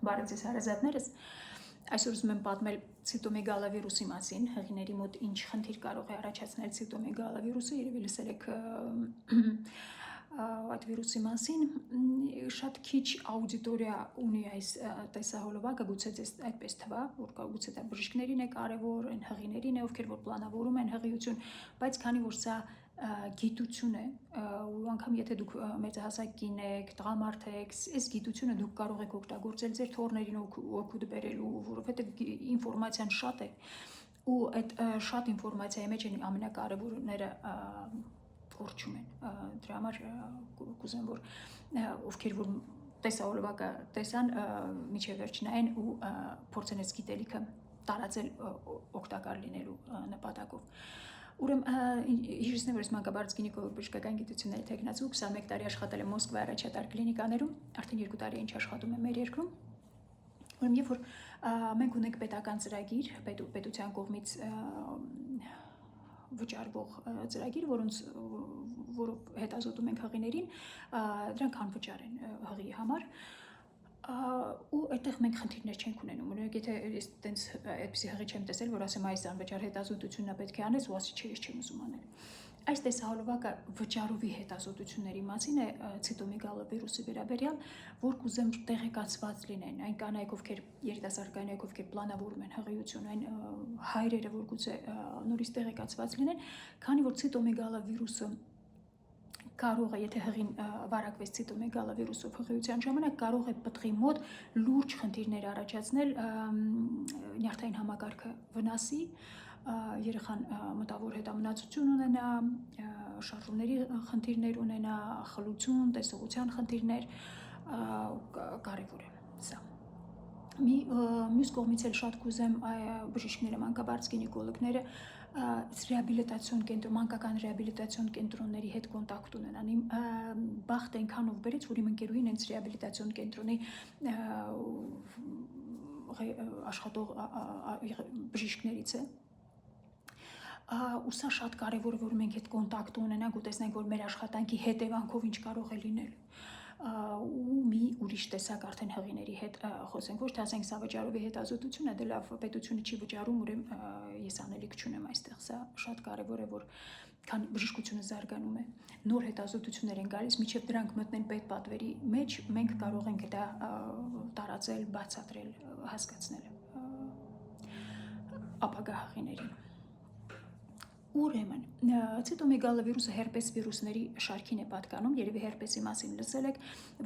Բարև ձեզ հարազատներս, այսօր ուզում եմ պատմել ցիտոմեգալովիրուսի մասին, հղիների մոտ ինչ խնդիր կարող է առաջացնել ցիտոմեգալովիրուսը, երևի լսել եք այդ վիրուսի մասին, շատ քիչ աուդիտորիա ունի այս տեսահոլովակը, գուցե ձեզ այդպես թվա, որ գուցե դա բժիշկներին է կարևոր, այն հղիներին է, ովքեր որ պլանավորում են հղիություն, բայց քանի որ սա գիտություն է, ու անգամ եթե դուք մեծահասակ կին եք, տղամարդ եք, այս գիտությունը դուք կարող եք օգտագործել ձեր թոռներին օգուտ բերելու, որովհետև ինֆորմացիան շատ է, ու այդ շատ ինֆորմացիայի մեջ են ամենակարևորները կորչում են, դրա համար կուզեմ, որ ովքեր որ տեսահոլովակը տեսան, միջև վերջ նայեն ու փորձեն այս գիտելիքը տարածել օգտակար լինելու նպատակով։ Ուրեմն հիշեցնեմ, որ ես մանկաբարձ գինեկոլոգ-բժշկական գիտությունների թեկնածու 21 տարի աշխատել եմ Մոսկվայի առաջատար կլինիկաներում, արդեն 2 տարի ինչ աշխատում եմ մեր երկրում։ Ուրեմն երբ որ մենք ունենք պետական ծրագիր, պետության կողմից վճարվող ծրագիր, որով հետազոտում ենք հղիներին, դրանք անվճար են հղի համար, ու այդտեղ մենք խնդիրներ չենք ունենում, օրինակ եթե ես տենց այդպիսի հղի չեմ տեսել, որ ասեմ այս անվճար հետազոտությունն է պետք է անես, ու ասի չէ, ես չեմ ուզում անել։ Այս տեսահոլովակը վճարովի հետազոտությունների մասին է ցիտոմեգալովիրուսի վերաբերյալ, որ կուզեմ տեղեկացված լինեն այն կանայք, ովքեր երիտասարդ կանայք, ովքեր պլանավորում են հղիություն, այն հայրերը, որ գուցե նորից տեղեկացված լինեն, քանի որ ցիտոմեգալովիրուսը կարող է, եթե հղին վարակվեց ցիտոմեգալովիրուսով հղիության ժամանակ, կարող է պտղի մոտ լուրջ խնդիրներ առաջացնել, նյարդային համակարգը վնասի, երեխան մտավոր հետամնացություն ունենա, շարժումների խնդիրներ ունենա, խլություն, տեսողության խնդիրներ, կարևոր է սա։ Մյուս կողմից էլ շատ կուզեմ բժիշկները, մանկաբարձ գինեկոլոգները ռեաբիլիտացիոն կենտրոն, մանկական ռեաբիլիտացիոն կենտրոնների հետ կոնտակտ ունենան։ Իմ բախտ այնքանով բերեց, որ իմ ընկերուհին հենց ռեաբիլիտացիոն կենտրոնի աշխատող բժիշկներից է։ Ու սա շատ կարևոր է, որ մենք այդ կոնտակտը ունենանք ու տեսնենք, որ մեր աշխատանքի հետևանքով ինչ կարող է լինել, ու մի ուրիշ տեսակ արդեն հղիների հետ խոսենք, ոչ թե ասենք սա վճարովի հետազոտություն է, դե լավ, պետությունը չի վճարում, ուրեմն ես անելիք չունեմ այստեղ, սա շատ կարևոր է, որ քան բժշկությունը զարգանում է, նոր հետազոտություններ են գալիս, մինչև դրանք մտնեն պետպատվերի մեջ, մենք կարող ենք դա տարածել, բացատրել, հասկացնել ապագա հղիներին։ Ուրեմն, ցիտոմեգալովիրուսը հերպես վիրուսների շարքին է պատկանում, երևի հերպեսի մասին լսել եք,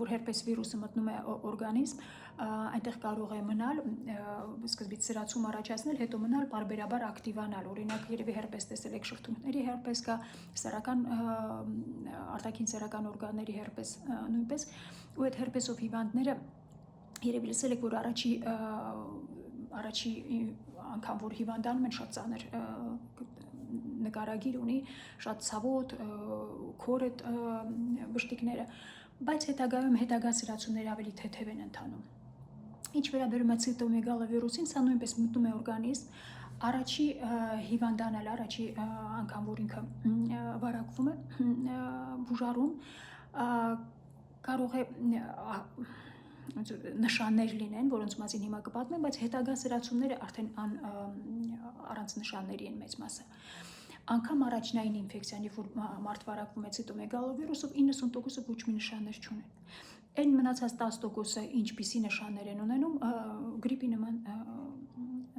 որ հերպես վիրուսը մտնում է օրգանիզմ, այնտեղ կարող է մնալ, սկզբից սրացում առաջացնել, հետո մնալ, պարբերաբար ակտիվանալ, օրինակ երևի հերպես տեսել եք, շրթունքների հերպես կա, սեռական, արտաքին սեռական օրգանների հերպես նույնպես, ու այդ հերպեսով հիվանդները երևի լսել եք, որ առաջի անգամ, որ հիվանդանում են, շատ ծանր նկարագիր ունի, շատ ցավոտ, քոր այդ բշտիկները, բայց հետագա սրացումները ավելի թեթև են ընթանում։ Ինչ վերաբերում է ցիտոմեգալովիրուսին, սա նույնպես մտնում է օրգանիզմ, առաջի հիվանդանալ, առաջի անգամ, որ ինքը վարակվում է, բուժարում, կարող է նշաններ լինեն, որոնց մասին հիմա կպատմեմ, բայց հետագա սրացումները արդեն առանց նշանների են մեծ մասը։ Անգամ առաջնային ինֆեկցիան, երբ որ մարդ վարակվում է ցիտոմեգալովիրուսով, 90%-ը ոչ մի նշաններ չունեն։ Այն մնացած 10%-ը ինչպիսի նշաններ են ունենում, գրիպի նման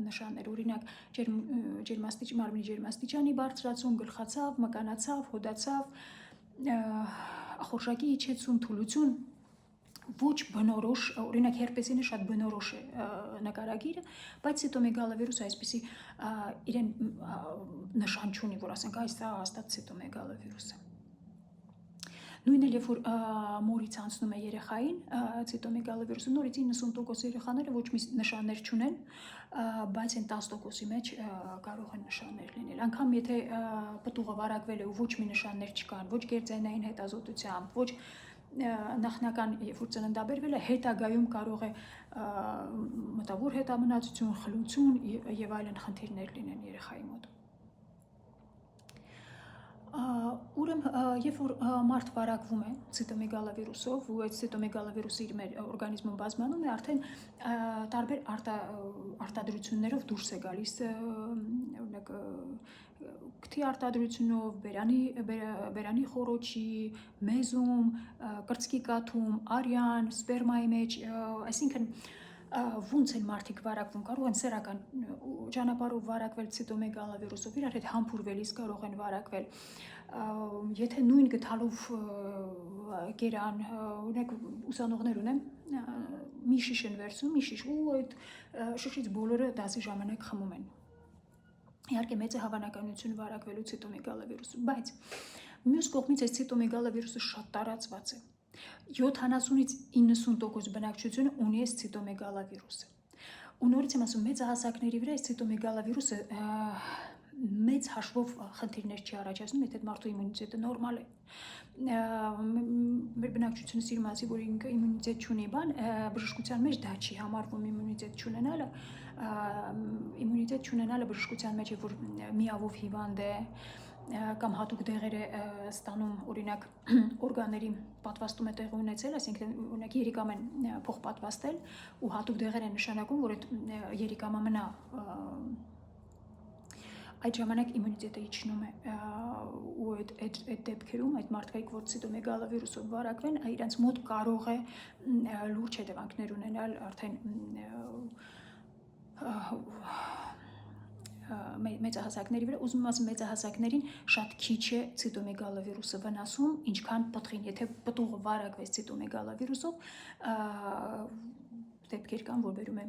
նշաններ, օրինակ մարմնի ջերմաստիճանի բարձրացում, գլխացավ, մկանացավ, հոդացավ, ախորժակի իջեցում, թուլություն, ոչ բնորոշ, օրինակ հերպեսինը շատ բնորոշ է նկարագիրը, բայց ցիտոմեգալովիրուսը այսպիսի իրեն նշան չունի, որ ասենք այս սա հաստատ ցիտոմեգալովիրուս է։ Նույնն էլ երբ որ մորից անցնում է երեխային, ցիտոմեգալովիրուսը նորից 90% երեխաները ոչ մի նշաններ չունեն, բայց այն 10%-ի մեջ կարող են նշաններ լինել։ Անգամ եթե պտուղը վարակվել է ու ոչ մի նշաններ չկան, ոչ գերձայնային հետազոտությամբ, ոչ նախնական, երբ որ ծննդաբերվել է, հետագայում կարող է մտավոր հետամնացություն, խլություն եւ այլն խնդիրներ լինեն երեխայի մոտ։ Ուրեմն երբ որ մարդ վարակվում է ցիտոմեգալովիրուսով ու այդ ցիտոմեգալովիրուսը իր մեր օրգանիզմում բազմանում է, արդեն տարբեր արտադրություններով դուրս է գալիս, օրինակ քթի արտադրությունով, բերանի խոռոչի, մեզում, կրծքի կաթում, արյան, սպերմայի մեջ, այսինքն ոնց են մարդիկ վարակվում, կարող են սեռական ճանապարհով վարակվել ցիտոմեգալովիրուսով, իրար հետ համբուրվելիս կարող են վարակվել, եթե նույն գդալով կերան, օրինակ ուսանողներ ունեմ, մի շիշ են վերցնում, մի շիշ, ու այդ շշից բոլորը դասի ժամանակ խմում են։ Իհարկե մեծ է հավանականություն վարակվելու ցիտոմեգալովիրուսը, բայց մյուս կողմից այս ցիտոմեգալովիրուսը շատ տարածված է։ 70-ից 90% բնակչությունը ունի այս ցիտոմեգալովիրուսը։ Ու նորից եմ ասում, մեծահասակների վրա այս ցիտոմեգալովիրուսը մեծ հաշվով խնդիրներ չի առաջացնում, եթե մարդու իմունիտետը նորմալ է։ Մեր բնակչությունը սիրում ասի, որ ինքը իմունիտետ չունի, բժշկության մեջ դա չի համարվում իմունիտետ չունենալը։ Իմունիտետ չունենալը բժշկության մեջ է, որ միավով հիվանդ է կամ հատուկ դեղեր է ստանում, օրինակ օրգանների պատվաստում է տեղի ունեցել, այսինքն օրինակ երիկամ են փոխպատվաստել ու հատուկ դեղեր են նշանակում, որ այդ երիկամը մնա, այդ ժամանակ իմունիտետը իջնում է ու այդ դեպքերում այդ մարդիկ, որ ցիտոմեգալովիրուսով վարակվեն, իրենց մոտ կարող է լուրջ հետևանքներ ունենալ արդեն մեծահասակների վրա, ուզում եմ ասեմ մեծահասակներին շատ քիչ է ցիտոմեգալովիրուսը վնասում, ինչքան պտղին, եթե պտուղը վարակվեց ցիտոմեգալովիրուսով, դեպքեր կան, որ բերում է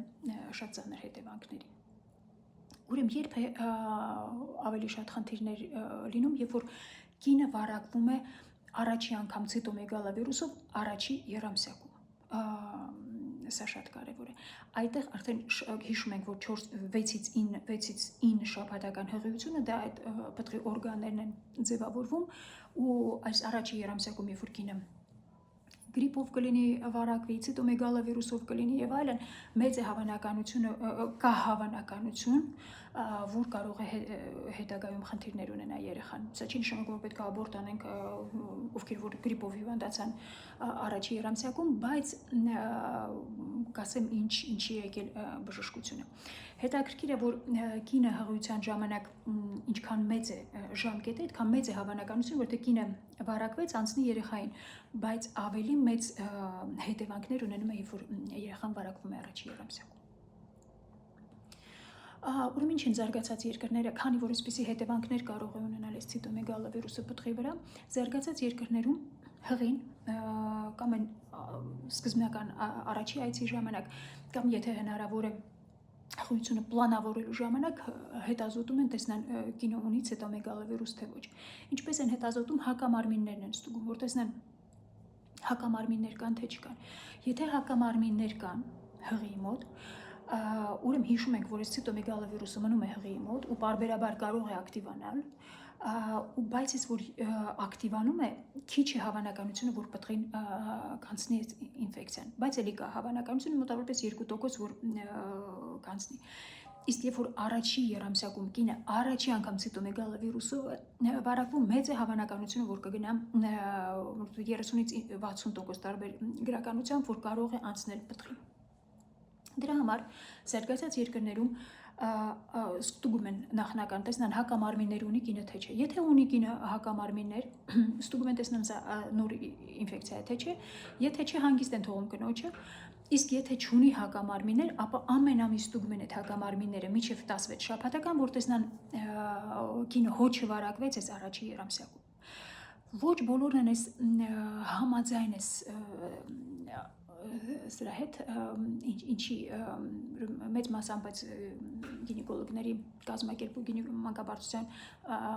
շատ ծանր հետևանքների։ Ուրեմն երբ է ավելի շատ խնդիրներ լինում, երբ որ կինը վարակվում է առաջի անգամ ցիտոմեգալովիրուսով առաջի եռամսյակում, սա շատ կարևոր է։ Այդտեղ արդեն հիշում ենք, որ 6-ից 9 շաբաթական հղիությունը դա այդ պտղի օրգաններն են ձևավորվում ու այս առաջի եռամսյակում, երբ որ կինը գրիպով կլինի վարակվի, ցիտոմեգալովիրուսով կլինի եւ այլն, մեծ է հավանականությունը, կա հավանականություն, որ կարող է հետագայում խնդիրներ ունենա երեխան։ Սա չի նշանակում, որ պետք է աբորտ անենք, ովքեր որ գրիպով հիվանդացան առաջի եռամսյակում, բայց կասեմ ինչի է եկել բժշկությունը։ Հետաքրքիր է, որ կինը հղիության ժամանակ ինչքան մեծ է ժամկետը, այդքան մեծ է հավանականություն, որ կինը վարակվեց, անցնի երեխային, բայց ավելի մեծ հետևանքներ ունենում է, երբ որ երեխան վարակվում է առաջի եռամսյակում։ Ուրեմն ինչ են զարգացած երկրները, քանի որ այսպիսի հետևանքներ կարող է ունենալ այս ցիտոմեգալովիրուսը պտղի վրա, զարգացած երկրներում հղին կամ այն սկզբնական առաջի այցի ժամանակ կամ եթե հնարավոր է հղիությունը պլանավորելու ժամանակ հետազոտում են, տեսնան կինը ունի ցիտոմեգալովիրուս թե ոչ։ Ինչպես են հետազոտում, հակամարմիններն են ստուգում, որ տեսնան հակամարմիններ կան թե չկան։ Եթե հակամարմիններ կան հղիի մոտ, ուրեմն հիշում ենք, որ այս ցիտոմեգալովիրուսը մնում է հղիի մոտ ու պարբերաբար կարող է ակտիվանալ, բայց ես որ ակտիվանում է, քիչ է հավանականությունը, որ պտղին կանցնի այս ինֆեկցիան, բայց էլի կա հավանականությունը մոտավորապես 2%, որ կանցնի։ Իսկ երբ որ առաջի եռամսյակում կինը առաջի անգամ ցիտոմեգալովիրուսով վարակվում, մեծ է հավանականությունը, որ կգնա 30-ից 60% տարբեր գրականությամբ, որ կարող է անցնել պտղին։ Դրա համար զարգացած երկրներում ստուգում են նախնական, տեսնան հակամարմիններ ունի կինը թե չէ։ Եթե ունի կինը հակամարմիններ, ստուգում են տեսնան սա նոր ինֆեկցիա է թե չէ, եթե չէ հանգիստ են թողում կնոջը, իսկ եթե չունի հակամարմիններ, ապա ամեն ամիս ստուգում են այդ հակամարմինները մինչև 16 շաբաթական, որ տեսնան կինը հո չվարակվեց այս առաջի եռամսյակում։ Ոչ բոլորն են այս համաձայն այս սրա հետ, ինչի մեծ մասամբ այս գինեկոլոգների կազմակերպություն,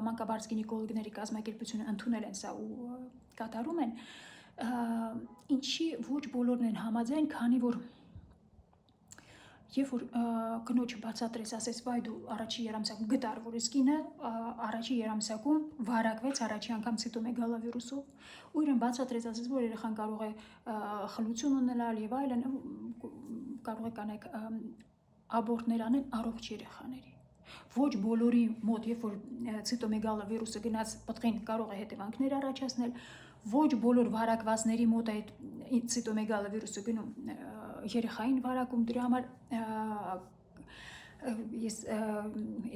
մանկաբարձ գինեկոլոգների կազմակերպությունը ընդունել են սա ու կատարում են, ինչի ոչ բոլորն են համաձայն, քանի որ երբ որ կնոջը բացատրես, ասես վայ դու առաջի եռամսյակում գտար, որ այս կինը առաջի եռամսյակում վարակվեց առաջի անգամ ցիտոմեգալովիրուսով, ու իրեն բացատրես, ասես որ երեխան կարող է խլություն ունենալ եւ այլն, կարող է կանեք աբորտներ անել առողջ երեխաների։ Ոչ բոլորի մոտ, երբ որ ցիտոմեգալա վիրուսը գնաց պտղին, կարող է հետևանքներ առաջացնել, ոչ բոլոր վարակվածների մոտ այդ ցիտոմեգալա վիրուսը գնում երեխային վարակում, դրա համար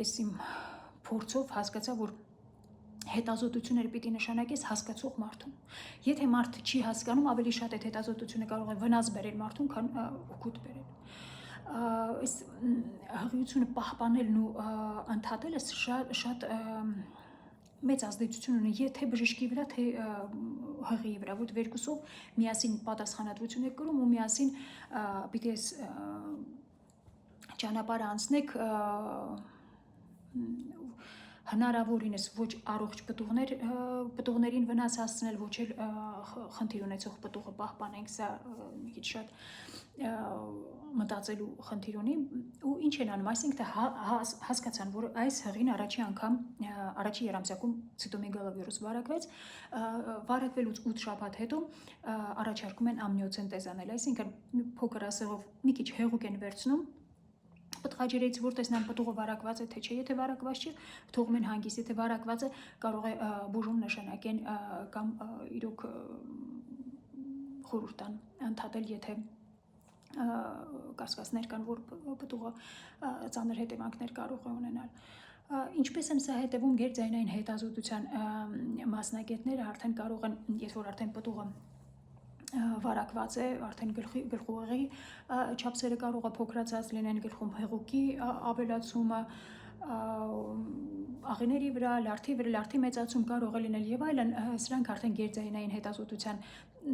ես իմ փորձով հասկացա, որ հետազոտությունները պիտի նշանակես հասկացող մարդուն։ Եթե մարդը չի հասկանում, ավելի շատ այդ հետազոտությունը կարող է վնաս բերել մարդուն, քան օգուտ բերել։ Այս հղիությունը պահպանելն ու ընդհատելը շատ մեծ ազդեցություն ունի եթե բժշկի վրա, թե հղիի վրա, որտեղ երկուսով միասին պատասխանատվություն եք կրում ու միասին պիտի այս ճանապարհը անցնեք հնարավորինս ոչ առողջ պտուղներին վնաս հասցնել, ոչ էլ խնդիր ունեցող պտուղը պահպանենք, սա մի քիչ շատ մտածելու խնդիր ունի ու ինչ են անում, այսինքն հասկացան, որ այս հղին առաջի երամսյակում ցիտոմեգալա վիրուս վարակվելուց 8 շաբաթ հետո առաջարկում են ամնիոցենտեզ անել, այսինքն փոքր ասեղով մի քիչ հեղուկ են վերցնում պտղաջրերից, որ տեսնան պտուղը վարակված է թե չէ, եթե վարակված չէ, թողում են հանգիստ, եթե վարակված է, կարող է բուժում նշանակեն կամ իրոք խորհուրդ տան ընդհատել, եթե կասկածներ կան, որ պտուղը ծանր հետևանքներ կարող է ունենալ։ Ինչպես են սա հետևում գերձայնային հետազոտության մասնագետները, արդեն կարող են, երբ որ արդեն պտուղը վարակված է, արդեն գլխուղեղի չափսերը կարող է փոքրացած լինեն, գլխում հեղուկի ավելացումը, աղիների վրա, լարդի մեծացում կարող է լինել եւ այլն, սրանք արդեն գերձայնային հետազոտության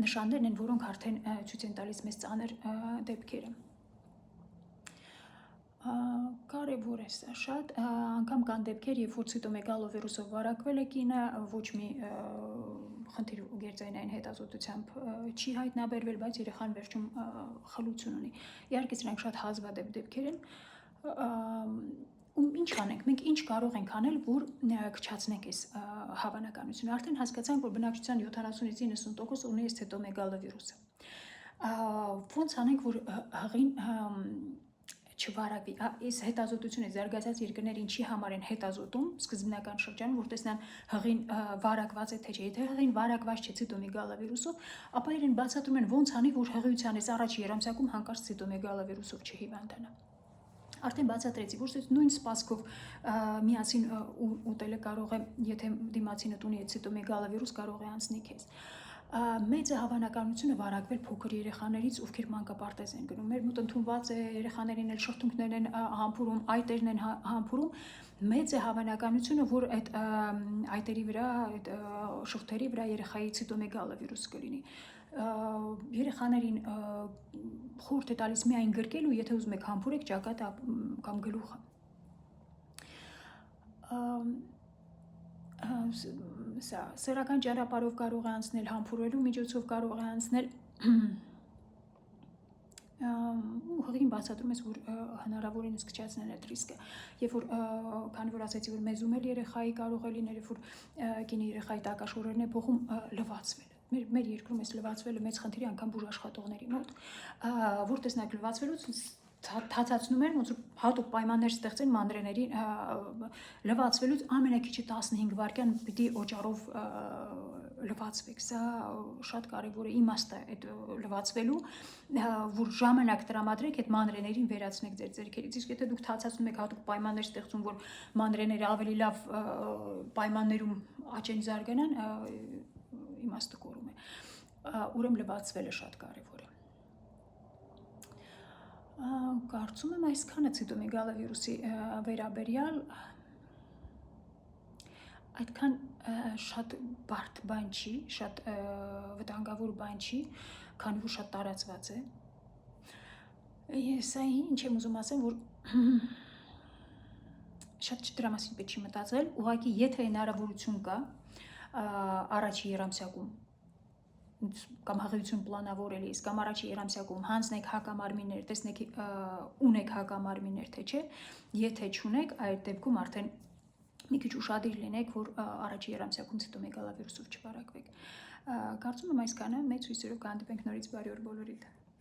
նշաններն են, որոնք արդեն ցույց են տալիս մեզ ծանր դեպքերը։ Կարևոր է սա շատ, անգամ կան դեպքեր, երբ որ ցիտոմեգալա վիրուսով վարակվել է կինը, ոչ մի խնդիր գերձայնային հետազոտությամբ չի հայտնաբերվել, բայց երեխան վերջում խլություն ունի։ Իհարկե սրանք շատ հազվադեպ դեպքեր են, ու ինչ անենք, մենք ինչ կարող ենք անել, որ քչացնենք այս հավանականությունը։ Արդեն հասկացանք, որ բնակչության 70-ից 90% ունի այս ցիտոմեգալա վիրուսը։ Ոնց անենք, որ հղին չվարակվի։ Այս հետազոտությունը զարգացած երկրներ ինչի համար են հետազոտում սկզբնական շրջանում, որ տեսնան հղին վարակված է թե չէ։ Եթե հղին վարակված չէ ցիտոմեգալա վիրուսով, ապա իրեն բացատրում են ոնց անի, որ հղիության այս առաջի երամսյակում հանկարծ ցիտոմեգալա վիրուսով չհիվանդանա։ Արդեն բացատրեցի, որ նույն սպասքով միասին ուտելը կարող է, եթե դիմացինդ ունի այդ ցիտոմեգալա վիրուս, կարող է անցնի քեզ։ Մեծ է հավանականությունը վարակվել փոքր երեխաներից, ովքեր մանկապարտեզ են գնում։ Մեր մոտ ընդունված է երեխաներին էլ շրթունքներն են համբուրում, այտերն են համբուրում։ Մեծ է հավանականությունը, որ այդ այտերի վրա, այդ շուրթերի վրա երեխայի ցիտոմեգալա վիրուս կլինի։ Երեխաներին խորհուրդ է տալիս միայն գրկել ու եթե ուզում եք համբուրեք ճակատը կամ գլուխը։ Սա սեռական ճանապարհով կարող է անցնել, համբուրելու միջոցով կարող է անցնել, հղին բացատրում ես, որ հնարավորինս քչացնեն այդ ռիսկը, երբ որ քանի որ ասացի, որ մեզում էլ երեխայի կարող է լինել, երբ որ կինի երեխայի տակաշորերն է փոխում լվացվել։ Մեր երկրում էս լվացվելը մեծ խնդիր է անգամ բուժաշխատողների մոտ, որ տեսնակ լվացվելուց թացացնում են, ոնց որ հատուկ պայմաններ ստեղծեն մանրեների լվացվելուց ամենակիչը 15 վայրկյան պիտի օճառով լվացվեք, սա շատ կարևոր է իմաստը այդ լվացվելու, որ ժամանակ տրամադրեք այդ մանրեներին վերացնեք ձեր ձեռքերից, իսկ եթե դուք թացացնում եք հատուկ պայմաններ ստեղծում, որ մանրեները ավելի լավ պայմաններում աճեն զարգանան, իմաստը կորում է, ուրեմն լվացվելը շատ կարևոր է։ Կարծում եմ այսքանը ցիտոմեգալա վիրուսի վերաբերյալ, այդքան շատ բարդ բան չի, շատ վտանգավոր բան չի, քանի որ շատ տարածված է։ Սա ինչ եմ ուզում ասեմ, որ շատ դրա մասին պետք չի մտածել, ուղղակի եթե հնարավորություն կա առաջի երամսյակում կամ հղիություն պլանավորելիս կամ առաջի երամսյակում հանձնեք հակամարմիններ, տեսնեք ունեք հակամարմիններ թե չէ, եթե չունեք, այդ դեպքում արդեն մի քիչ ուշադիր լինեք, որ առաջի երամսյակում ցիտոմեգալա վիրուսով չվարակվեք։ Կարծում եմ այսքանը, մեծ հույսերով կհանդիպենք նորից, բարի օր բոլորիդ։